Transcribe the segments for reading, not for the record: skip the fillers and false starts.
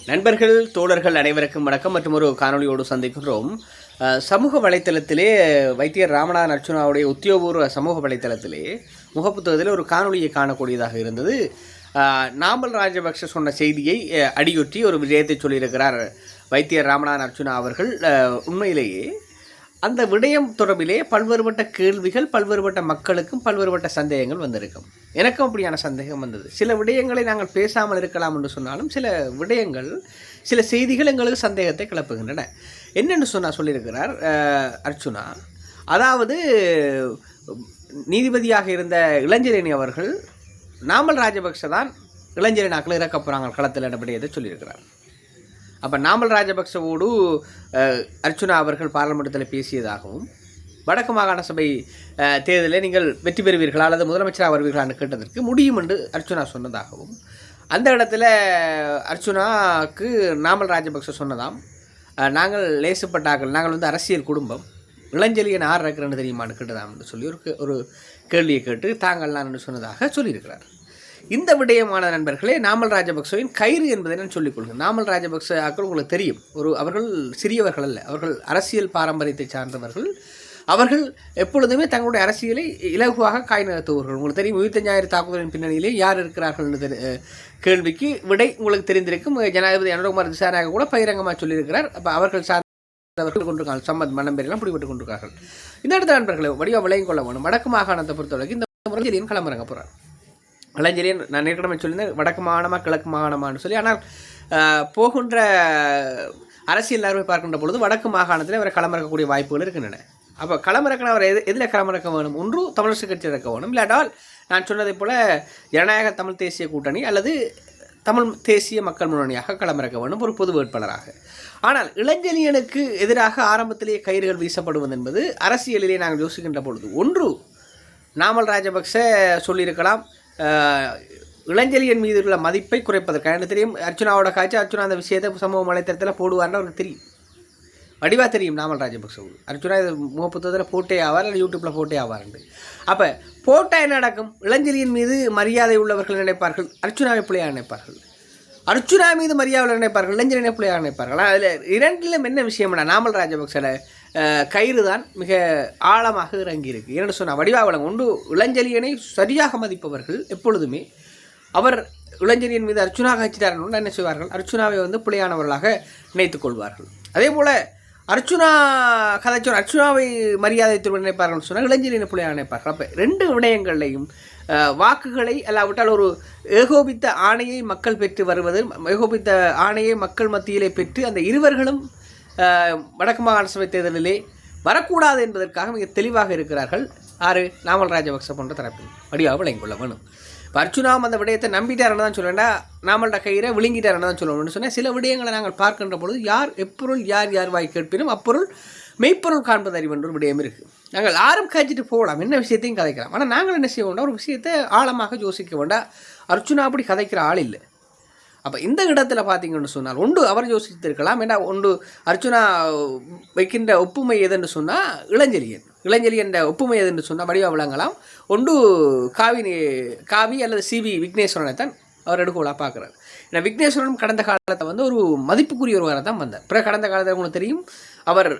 நண்பர்கள் தோழர்கள் அனைவருக்கும் வணக்கம். மற்றும் ஒரு காணொலியோடு சந்திக்கின்றோம். சமூக வலைத்தளத்திலே வைத்தியர் ராமநாதன் அர்ச்சுனாவுடைய உத்தியோகபூர்வ சமூக வலைத்தளத்திலே முகப்புத்தகத்தில் ஒரு காணொலியை காணக்கூடியதாக இருந்தது. நாமல் ராஜபக்ஷ சொன்ன செய்தியை அடியொற்றி ஒரு விஜயத்தை சொல்லியிருக்கிறார் வைத்தியர் ராமநாதன் அர்ச்சுனா அவர்கள். உண்மையிலேயே அந்த விடயம் தொடர்பிலே பல்வேறுபட்ட கேள்விகள், பல்வேறுபட்ட மக்களுக்கும் பல்வேறுபட்ட சந்தேகங்கள் வந்திருக்கும். எனக்கும் அப்படியான சந்தேகம் வந்தது. சில விடயங்களை நாங்கள் பேசாமல் இருக்கலாம் என்று சொன்னாலும் சில விடயங்கள், சில செய்திகள் எங்களுக்கு சந்தேகத்தை கிளப்புகின்றன. என்னென்னு சொல்லியிருக்கிறார் அர்ச்சுனா. அதாவது நீதிபதியாக இருந்த இளஞ்சரணி அவர்கள் நாமல் ராஜபக்ஷ தான் இளஞ்சரனாக்கள் இறக்க போகிறாங்க களத்தில் என்ற விடயத்தை சொல்லியிருக்கிறார். அப்போ நாமல் ராஜபக்சவோடு அர்ச்சுனா அவர்கள் பாராளுமன்றத்தில் பேசியதாகவும், வடக்கு மாகாண சபை தேர்தலில் நீங்கள் வெற்றி பெறுவீர்களா அல்லது முதலமைச்சராக வருவீர்களான்னு கேட்டதற்கு முடியும் என்று அர்ச்சுனா சொன்னதாகவும், அந்த இடத்துல அர்ச்சுனாவுக்கு நாமல் ராஜபக்ச சொன்னதாம், நாங்கள் லேசுப்பட்டார்கள், நாங்கள் அரசியல் குடும்பம், இளஞ்செழியன் யார் இருக்கிறன்னு தெரியுமான்னு கேட்டதாம் என்று சொல்லி ஒரு கேள்வியை கேட்டு தாங்கள்லாம் என்று சொன்னதாக சொல்லியிருக்கிறார். இந்த விடயமான நண்பர்களே, நாமல் ராஜபக்சவின் கயிறு என்பதை நான் சொல்லிக் கொள்கிறேன். நாமல் ராஜபக்ச உங்களுக்கு தெரியும், அவர்கள் சிறியவர்கள் அல்ல, அவர்கள் அரசியல் பாரம்பரியத்தை சார்ந்தவர்கள். அவர்கள் எப்பொழுதுமே தங்களுடைய அரசியலை இலகுவாக காய் நகர்த்துவர்கள். உங்களுக்கு தெரியும், 25,000 தாக்குதலின் பின்னணியிலே யார் இருக்கிறார்கள் என்ற கேள்விக்கு விடை உங்களுக்கு தெரிந்திருக்கும். ஜனாதிபதி அனுரகுமார் திசாநாயக கூட பகிரங்கமாக சொல்லியிருக்கிறார். அப்போ அவர்கள் சார்ந்தவர்கள் கொண்டிருக்காங்க, சம்மத் மனம்பெரியெல்லாம் பிடிபட்டு கொண்டிருக்கார்கள். இந்த இடத்துல நண்பர்களை வடிவ விளையும் கொள்ள வேணும். வடக்கு மாகாணத்தை பொறுத்தவரைக்கும் இந்த முறையில் களமிறங்க போகிறார் இளஞ்செழியன். நான் ஏற்கனவே சொல்லியிருந்தேன் வடக்கு மாகாணமா கிழக்கு மாகாணமானு சொல்லி. ஆனால் போகின்ற அரசியல் நகர்வை பார்க்கின்ற பொழுது வடக்கு மாகாணத்தில் அவரை களமிறக்கக்கூடிய வாய்ப்புகள் இருக்கின்றன. அப்போ களமிறக்கின அவர் எதில் களமிறக்க வேணும்? ஒன்று தமிழரசு கட்சி இறக்க வேணும், இல்லாட்டால் நான் சொன்னதை போல் ஜனநாயக தமிழ் தேசிய கூட்டணி அல்லது தமிழ் தேசிய மக்கள் முன்னணியாக களமிறக்க வேண்டும் ஒரு பொது வேட்பாளராக. ஆனால் இளஞ்செழியனுக்கு எதிராக ஆரம்பத்திலேயே கயிறுகள் வீசப்படுவது என்பது அரசியலிலே நாங்கள் யோசிக்கின்ற பொழுது, ஒன்று நாமல் ராஜபக்ச சொல்லியிருக்கலாம் இளஞ்செழியன் மீது உள்ள மதிப்பை குறைப்பதற்காக. எனக்கு தெரியும் அர்ச்சுனாவோட காட்சி, அர்ச்சுனா அந்த விஷயத்தை சமூக வலைத்தளத்தில் போடுவார்னு அவருக்கு தெரியும், வடிவாக தெரியும் நாமல் ராஜபக்ச. அர்ச்சுனா இது முகப்புத்தகத்தில் போட்டே ஆவார், இல்லை யூடியூப்பில் போட்டே ஆவார்ண்டு. அப்போ போட்டால் என்ன நடக்கும்? இளஞ்செழியன் மீது மரியாதை உள்ளவர்கள் நினைப்பார்கள், அர்ச்சுனாவை பிள்ளையாக நினைப்பார்கள். அர்ச்சுனா மீது மரியாதை நினைப்பார்கள், இளஞ்செழியனை பிள்ளையாக நினைப்பார்கள். அதில் இரண்டிலும் என்ன விஷயம்னா, நாமல் ராஜபக்சல கயிறு தான் மிக ஆழமாக இறங்கியிருக்கு. ஏன்னு சொன்னால் வடிவாவளம் ஒன்று, இளஞ்செழியனை சரியாக மதிப்பவர்கள் எப்பொழுதுமே அவர் இளஞ்செழியன் மீது அர்ச்சுனா காய்ச்சிட்டார்கள் என்ன செய்வார்கள்? அர்ச்சுனாவை பிள்ளையானவர்களாக நினைத்துக் கொள்வார்கள். அதே போல் அர்ச்சுனா கதைச்சோர் அர்ச்சுனாவை மரியாதை நினைப்பார்கள் சொன்னால் இளஞ்செழியனை பிள்ளையாக நினைப்பார்கள். அப்போ ரெண்டு விடயங்களையும் வாக்குகளை அல்லாவிட்டால் ஒரு ஏகோபித்த ஆணையை மக்கள் பெற்று வருவது, ஏகோபித்த ஆணையை மக்கள் மத்தியிலே பெற்று அந்த இருவர்களும் வடக்கு மாகாண சபை தேர்தலிலே வரக்கூடாது என்பதற்காக மிக தெளிவாக இருக்கிறார்கள். ஆறு நாமல் ராஜபக்ச போன்ற தரப்பில் வடிவாக விளங்கிக் கொள்ள வேணும். இப்போ அர்ச்சுனாவும் அந்த விடயத்தை நம்பிட்டாருன்னு தான் சொல்லேன்டா, நாமள்ட கயிறை விழுங்கிட்டாருன்னு தான் சொல்லணும்னு சொன்னால், சில விடயங்களை நாங்கள் பார்க்கின்ற பொழுது யார் எப்பொருள் யார் வாய் கேட்பினும் அப்பொருள் மெய்ப்பொருள் காண்பது அறிவென்ற ஒரு விடயம் இருக்குது. நாங்கள் யாரும் காய்ச்சிட்டு போகலாம், என்ன விஷயத்தையும் கதைக்கலாம். ஆனால் நாங்கள் என்ன செய்ய வேண்டாம், ஒரு விஷயத்தை ஆழமாக யோசிக்க வேண்டாம். அர்ச்சுனா அப்படி கதைக்கிற ஆள் இல்லை. அப்போ இந்த இடத்துல பார்த்தீங்கன்னு சொன்னால் ஒன்று அவர் யோசித்திருக்கலாம். ஏன்னா ஒன்று அர்ச்சுனா வைக்கின்ற ஒப்புமை எதுன்னு சொன்னால் இளஞ்செழியன் ஒப்புமை எதுன்னு சொன்னால் வடிவா விளங்கலாம். ஒன்று காவி அல்லது சிவி விக்னேஸ்வரனை தான் அவர் எடுக்கோலாக பார்க்குறாரு. ஏன்னா விக்னேஸ்வரன் கடந்த காலத்தை ஒரு மதிப்புக்குரிய ஒருவராக தான் வந்தார். பிறகு கடந்த காலத்தில் உங்களுக்கு தெரியும், அவர்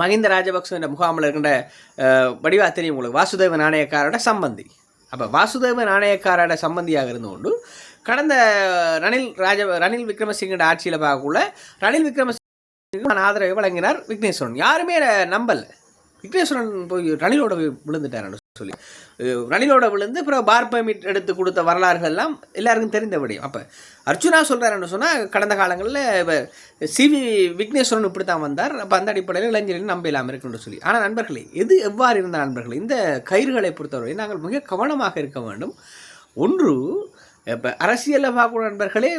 மஹிந்த ராஜபக்ச என்ற முகாமில் இருக்கின்ற வடிவா தெரியும் உங்களுக்கு, வாசுதேவ நாணயக்காரோட சம்பந்தி. அப்போ வாசுதேவ நாணயக்காரோட சம்பந்தியாக இருந்து கொண்டு கடந்த ரணில் விக்ரமசிங்கோட ஆட்சியில் பார்க்கக்குள்ள ரணில் விக்ரமசிங்க ஆதரவை வழங்கினார் விக்னேஸ்வரன். யாருமே நம்பலை. விக்னேஸ்வரன் போய் ரணிலோட விழுந்துட்டார்னு சொல்லி ரணிலோட விழுந்து அப்புறம் பார் பெர்மிட் எடுத்து கொடுத்த வரலாறுகள் எல்லாம் எல்லாருக்கும் தெரிந்த விடயம். அப்போ அர்ச்சுனா சொல்கிறாருன்னு சொன்னால் கடந்த காலங்களில் இப்போ சிவி விக்னேஸ்வரன் இப்படி தான் வந்தார். அப்போ அந்த அடிப்படையில் இளைஞர்கள் நம்ப இல்லாமல் இருக்குன்னு சொல்லி. ஆனால் நண்பர்களே, எது எவ்வாறு இருந்த நண்பர்களே, இந்த கயிறுகளை பொறுத்தவரை நாங்கள் மிக கவனமாக இருக்க வேண்டும். ஒன்று, இப்போ அரசியலில் பார்க்கக்கூடிய நண்பர்களே,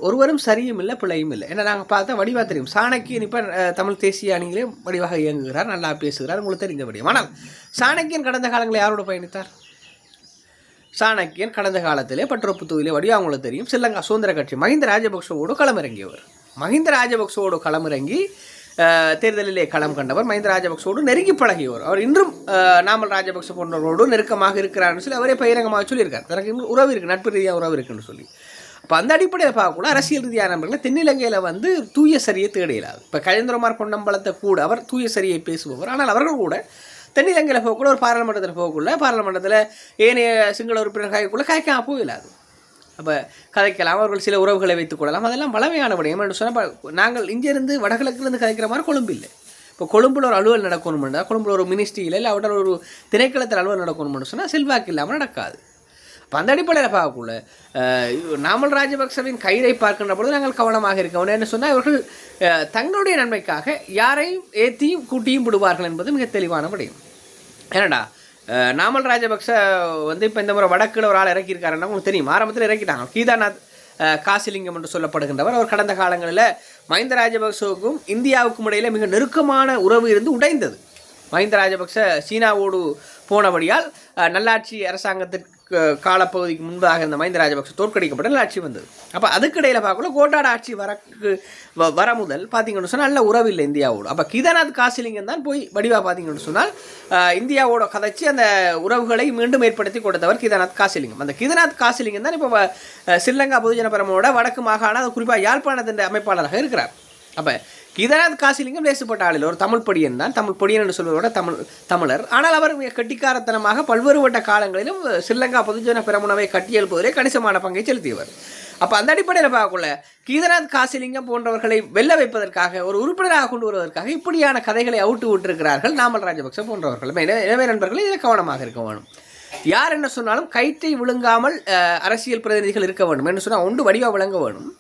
ஒருவரும் சரியும் இல்லை பிழையும் இல்லை. ஏன்னா நாங்கள் பார்த்தா வடிவாக தெரியும், சாணக்கியன் இப்போ தமிழ் தேசிய அணியிலே வடிவாக இயங்குகிறார், நல்லா பேசுகிறார், உங்களுக்கு தெரிந்த விடயம். ஆனால் சாணக்கியன் கடந்த காலங்களில் யாரோட பயணித்தார்? சாணக்கியன் கடந்த காலத்திலே பற்றொப்பு தொகுதியிலே வடிவாக அவங்களுக்கு தெரியும், ஸ்ரீலங்கா சுதந்திர கட்சி மஹிந்த ராஜபக்சவோடு களமிறங்கியவர். மஹிந்த ராஜபக்சவோடு களமிறங்கி தேர்தலிலே களம் கண்டவர், மஹிந்த ராஜபக்சவோடு நெருங்கி பழகியவர். அவர் இன்றும் நாமல் ராஜபக்ச போன்றவரோடு நெருக்கமாக இருக்கிறார்னு சொல்லி அவரே பகிரங்கமாக சொல்லியிருக்கார். தனக்கு உறவு இருக்குது, நட்பு ரீதியாக உறவு இருக்குன்னு சொல்லி. அப்போ அந்த அடிப்படையில் பார்க்கக்கூட அரசியல் ரீதியான நண்பர்களை தென்னிலங்கையில் வந்து தூய சரியை தேட இயலாது. இப்போ கஜேந்திரகுமார் பொன்னம்பலத்தை கூட அவர் தூய சரியை பேசுபவர். ஆனால் அவர்கள் கூட தென்னிலங்கையில் போகக்கூட ஒரு பாராளுமன்றத்தில் போகக்குள்ள பாராளுமன்றத்தில் ஏனைய சிங்கள உறுப்பினர் காய்க்குள்ள காய்க்காம போயிடாது. அப்போ கதைக்கலாம், அவர்கள் சில உறவுகளை வைத்துக் கொள்ளலாம், அதெல்லாம் பலமையான விடயம் என்று சொன்னால் நாங்கள் இங்கேருந்து வடகிழக்கிலிருந்து கதைக்கிற மாதிரி கொழும்பு இல்லை. இப்போ கொழும்புல ஒரு அலுவல் நடக்கணும்னா கொழும்புல ஒரு மினிஸ்ட்ரியில் இல்லை அவட ஒரு திணைக்களத்தில் அலுவல் நடக்கணும்னு சொன்னால் செல்வாக்கு இல்லாமல் நடக்காது. இப்போ அந்த அடிப்படையில் பார்க்கக்குள்ள நாமல் ராஜபக்சவின் கைதை பார்க்கின்ற பொழுது நாங்கள் கவனமாக இருக்கணும். என்ன சொன்னால் இவர்கள் தங்களுடைய நன்மைக்காக யாரையும் ஏற்றியும் கூட்டியும் விடுவார்கள் என்பது மிக தெளிவான விடயம். ஏன்னாடா நாமல் ராஜபக்ச வந்து இப்போ இந்த முறை வடக்கில் ஒரு ஆள் இறக்கியிருக்காருன்னா உங்களுக்கு தெரியும். ஆரம்பத்தில் இறக்கிட்டாங்க. கீதாநாத் காசிலிங்கம் என்று சொல்லப்படுகின்றவர். அவர் கடந்த காலங்களில் மஹிந்த ராஜபக்சவுக்கும் இந்தியாவுக்கும் இடையில் மிக நெருக்கமான உறவு இருந்து உடைந்தது. மஹிந்த ராஜபக்ச சீனாவோடு போனபடியால் நல்லாட்சி அரசாங்கத்திற்கு காலப்பகுதிக்கு முன்பாக இருந்த மஹிந்த ராஜபக்ச தோற்கடிக்கப்பட்ட நல்லாட்சி வந்தது. அப்போ அதுக்கிடையில் பார்க்கல கோட்டாட ஆட்சி வர முதல் பார்த்தீங்கன்னு சொன்னால் நல்ல உறவு இல்லை இந்தியாவோடு. அப்போ கீதாநாத் காசிலிங்கம் தான் போய் வடிவாக பார்த்தீங்கன்னு சொன்னால் இந்தியாவோட கதைச்சி அந்த உறவுகளை மீண்டும் ஏற்படுத்தி கொடுத்தவர் கீதாநாத் காசிலிங்கம். அந்த கீதாநாத் காசிலிங்கம் தான் இப்போ ஸ்ரீலங்கா பொதுஜன பெரமுனோட வடக்கு மாகாண குறிப்பாக யாழ்ப்பாணத்தின் அமைப்பாளராக இருக்கிறார். அப்போ கீதாநாத் காசிலிங்கம் லேசுப்பட்ட ஆளில் ஒரு தமிழ் பொடியன் தான். தமிழ் பொடியன் என்று சொல்வதோட தமிழர். ஆனால் அவர் கெட்டிக்காரத்தனமாக பல்வேறுபட்ட காலங்களிலும் ஸ்ரீலங்கா பொதுஜன பெரமுனவை கட்டியெழுப்பதிலே கணிசமான பங்கை செலுத்தியவர். அப்போ அந்த அடிப்படையில் பார்க்கக்குள்ள கீதாநாத் காசிலிங்கம் போன்றவர்களை வெல்ல வைப்பதற்காக ஒரு உறுப்பினராக கொண்டு வருவதற்காக இப்படியான கதைகளை அவுட்டு விட்டிருக்கிறார்கள் நாமல் ராஜபக்ச போன்றவர்கள். எனவே நண்பர்கள் இதில் கவனமாக இருக்க வேணும். யார் என்ன சொன்னாலும் கயிற்றை விழுங்காமல் அரசியல் பிரதிநிதிகள் இருக்க வேண்டும் என்று சொன்னால் ஒன்று வடிவாக விளங்க வேணும்.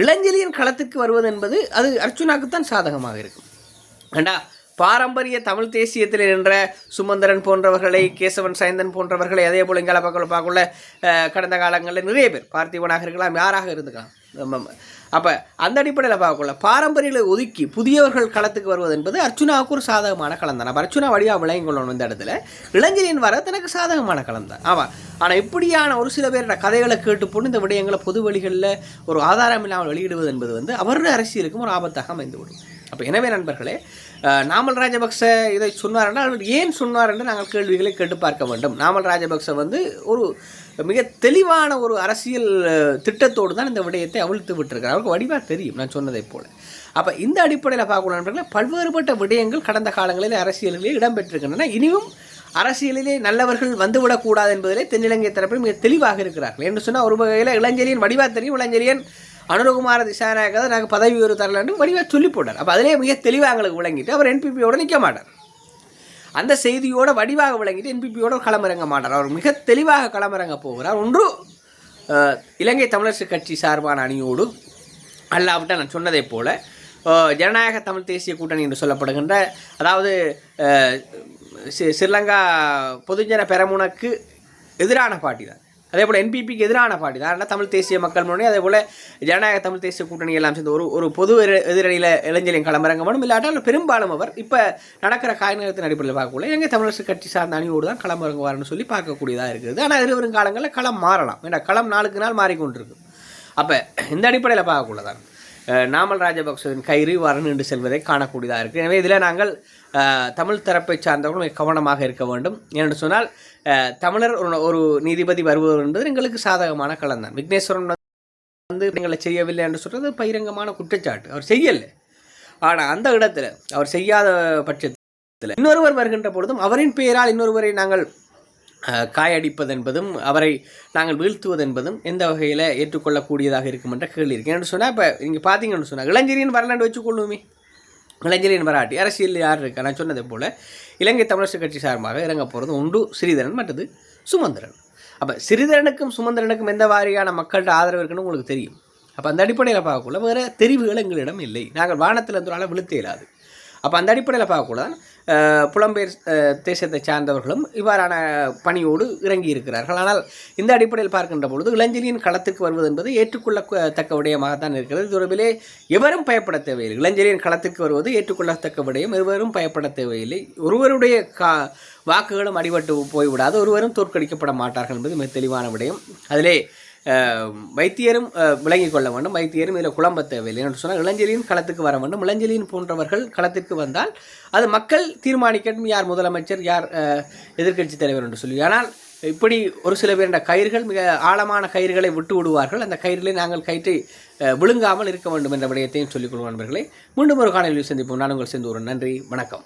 இளஞ்செழியன் களத்துக்கு வருவது என்பது அது அர்ச்சுனாக்குத்தான் சாதகமாக இருக்கும். ஏண்டா பாரம்பரிய தமிழ் தேசியத்தில் நின்ற சுமந்திரன் போன்றவர்களை, கேசவன் சைந்தன் போன்றவர்களை, அதே போல் இங்கால பார்க்கக்குள்ள கடந்த காலங்களில் நிறைய பேர் பார்த்திபனாக இருக்கலாம், யாராக இருந்துக்கலாம். அப்போ அந்த அடிப்படையில் பார்க்கக்குள்ள பாரம்பரியங்களை ஒதுக்கி புதியவர்கள் களத்துக்கு வருவது என்பது அர்ச்சுனாவுக்கு ஒரு சாதகமான களம் தான். அப்போ அர்ச்சுனா வடிவாக விளங்கிக் கொள்ளணும். இந்த இடத்துல இளஞ்செழியன் வர தனக்கு சாதகமான களம் தான். ஆமாம். ஆனால் இப்படியான ஒரு சில பேர் கதைகளை கேட்டு போட்டு இந்த விடயங்களை பொது வழிகளில் ஒரு ஆதாரம் இல்லாமல் வெளியிடுவது என்பது வந்து அவருடைய அரசியலுக்கும் ஒரு ஆபத்தாக அமைந்துவிடும். அப்போ எனவே நண்பர்களே, நாமல் ராஜபக்ச இதை சொன்னார் என்றால் அவர் ஏன் சொன்னார் என்று நாங்கள் கேள்விகளை கேட்டு பார்க்க வேண்டும். நாமல் ராஜபக்ச வந்து ஒரு மிக தெளிவான ஒரு அரசியல் திட்டத்தோடு தான் இந்த விடயத்தை அவிழ்த்து விட்டுருக்கார். அவருக்கு வடிவாக தெரியும் நான் சொன்னதை போல். அப்போ இந்த அடிப்படையில் பார்க்கணும் நண்பர்களே, பல்வேறுபட்ட விடயங்கள் கடந்த காலங்களில் அரசியலிலே இடம்பெற்றிருக்கின்றன. இனியும் அரசியலிலே நல்லவர்கள் வந்துவிடக்கூடாது என்பதிலே தென்னிலங்கை தரப்பில் மிக தெளிவாக இருக்கிறார்கள். என்று சொன்னால் ஒரு வகையில் இளஞ்செழியன் வடிவாக தெரியும். இளஞ்செழியன் அனுரகுமார திசாநாயக நாங்கள் பதவி உயர்வு தரலான்னு வடிவாக சொல்லி போட்டார். அப்போ அதிலே மிக தெளிவாக எங்களுக்கு விளங்கிட்டு அவர் என்பிபியோடு நிற்க மாட்டார். அந்த செய்தியோட வடிவாக விளங்கிட்டு என்பிபியோட களமிறங்க மாட்டார். அவர் மிக தெளிவாக களமிறங்க போகிறார். ஒன்று இலங்கை தமிழரசு கட்சி சார்பான அணியோடு, அல்லாவிட்ட நான் சொன்னதை போல ஜனநாயக தமிழ் தேசிய கூட்டணி என்று சொல்லப்படுகின்ற, அதாவது ஸ்ரீலங்கா பொதுஜன பெரமுனக்கு எதிரான பார்ட்டி தான். அதே போல் என்பிபிக்கு எதிரான பார்ட்டி தான். ஆனால் தமிழ் தேசிய மக்கள் முன்னணி, அதே போல் ஜனநாயக தமிழ் தேசிய கூட்டணி எல்லாம் சேர்ந்து ஒரு பொது எதிரணியில் இளைஞரின் களமிறங்க வேணும். இல்லாட்டால் பெரும்பாலும் அவர் இப்போ நடக்கிற காய்நகரத்தின் அடிப்படையில் பார்க்கக்கூடிய எங்கள் தமிழரசு கட்சி சார்ந்த அணியோடு தான் களமிறங்குவார்னு சொல்லி பார்க்கக்கூடியதாக இருக்குது. ஆனால் எதிர்வரும் காலங்களில் களம் மாறலாம். ஏன்னா களம் நாளுக்கு நாள் மாறிக்கொண்டிருக்கு. அப்போ இந்த அடிப்படையில் பார்க்கக்கூடதான் நாமல் ராஜபக்சவின் கயிறு வரணும் என்று செல்வதை காணக்கூடியதாக இருக்குது. எனவே இதில் நாங்கள் தமிழ் தரப்பை சார்ந்தவர்களும் கவனமாக இருக்க வேண்டும். ஏனென்று சொன்னால் தமிழர் ஒரு நீதிபதி வருவது என்பது எங்களுக்கு சாதகமான களம் தான். விக்னேஸ்வரன் வந்து எங்களை செய்யவில்லை என்று சொல்கிறது பகிரங்கமான குற்றச்சாட்டு. அவர் செய்யலை. ஆனால் அந்த இடத்துல அவர் செய்யாத பட்சத்தில் இன்னொருவர் வருகின்ற பொழுதும் அவரின் பெயரால் இன்னொருவரை நாங்கள் காயடிப்பது என்பதும் அவரை நாங்கள் வீழ்த்துவது என்பதும் எந்த வகையில் ஏற்றுக்கொள்ளக்கூடியதாக இருக்கும் என்ற கேள்வி இருக்கு. என்று சொன்னால் இப்போ இங்கே பார்த்தீங்கன்னு சொன்னால் இளஞ்செழியன் வரலாண்டு வச்சுக்கொள்ளுமே. இளஞ்செழியன் வராட்டி அரசியல் யார் இருக்கா? நான் சொன்னதை போல் இலங்கை தமிழரசு கட்சி சார்பாக இறங்க போகிறது ஒன்று ஸ்ரீதரன், மற்றது சுமந்திரன். அப்போ ஸ்ரீதரனுக்கும் சுமந்திரனுக்கும் எந்த வாரியான மக்கள்கிட்ட ஆதரவு இருக்குன்னு உங்களுக்கு தெரியும். அப்போ அந்த அடிப்படையில் பார்க்கக்குள்ள வேறு தெரிவுகள் எங்களிடம் இல்லை. நாங்கள் வானத்தில் இருந்தனால விழுத்த இயலாது. அப்போ அந்த அடிப்படையில் பார்க்கக்கூடாது புலம்பெயர் தேசத்தை சார்ந்தவர்களும் இவ்வாறான பணியோடு இறங்கி இருக்கிறார்கள். ஆனால் இந்த அடிப்படையில் பார்க்கின்ற பொழுது இளஞ்செழியன் களத்திற்கு வருவது என்பது ஏற்றுக்கொள்ளத்தக்க விடயமாகத்தான் இருக்கிறது. தொடர்பிலே எவரும் பயப்பட தேவையில்லை. இளஞ்செழியன் களத்திற்கு வருவது ஏற்றுக்கொள்ளத்தக்க விடயம். எவரும் பயப்பட தேவையில்லை. ஒருவருடைய வாக்குகளும் அடிபட்டு போய்விடாது, ஒருவரும் தோற்கடிக்கப்பட மாட்டார்கள் என்பது மிக தெளிவான விடயம். அதிலே வைத்தியரும் விளங்கிக் கொள்ள வேண்டும். வைத்தியரும் இதில் குழம்ப தேவையில்லை என்று சொன்னால் இளஞ்செழியன் களத்துக்கு வர வேண்டும். இளஞ்செழியன் போன்றவர்கள் களத்திற்கு வந்தால் அது மக்கள் தீர்மானிக்கட்டும் யார் முதலமைச்சர், யார் எதிர்க்கட்சி தலைவர் என்று சொல்லி. ஆனால் இப்படி ஒரு சில பேருடைய கயிறுகள் மிக ஆழமான கயிறுகளை விட்டு விடுவார்கள். அந்த கயிறுகளை நாங்கள் கயிற்றை விழுங்காமல் இருக்க வேண்டும் என்ற விடயத்தையும் சொல்லிக் கொள்வோம் நண்பர்களே. மீண்டும் ஒரு காணொலியில் சந்திப்போம். நான் உங்கள் செந்தூரன். நன்றி, வணக்கம்.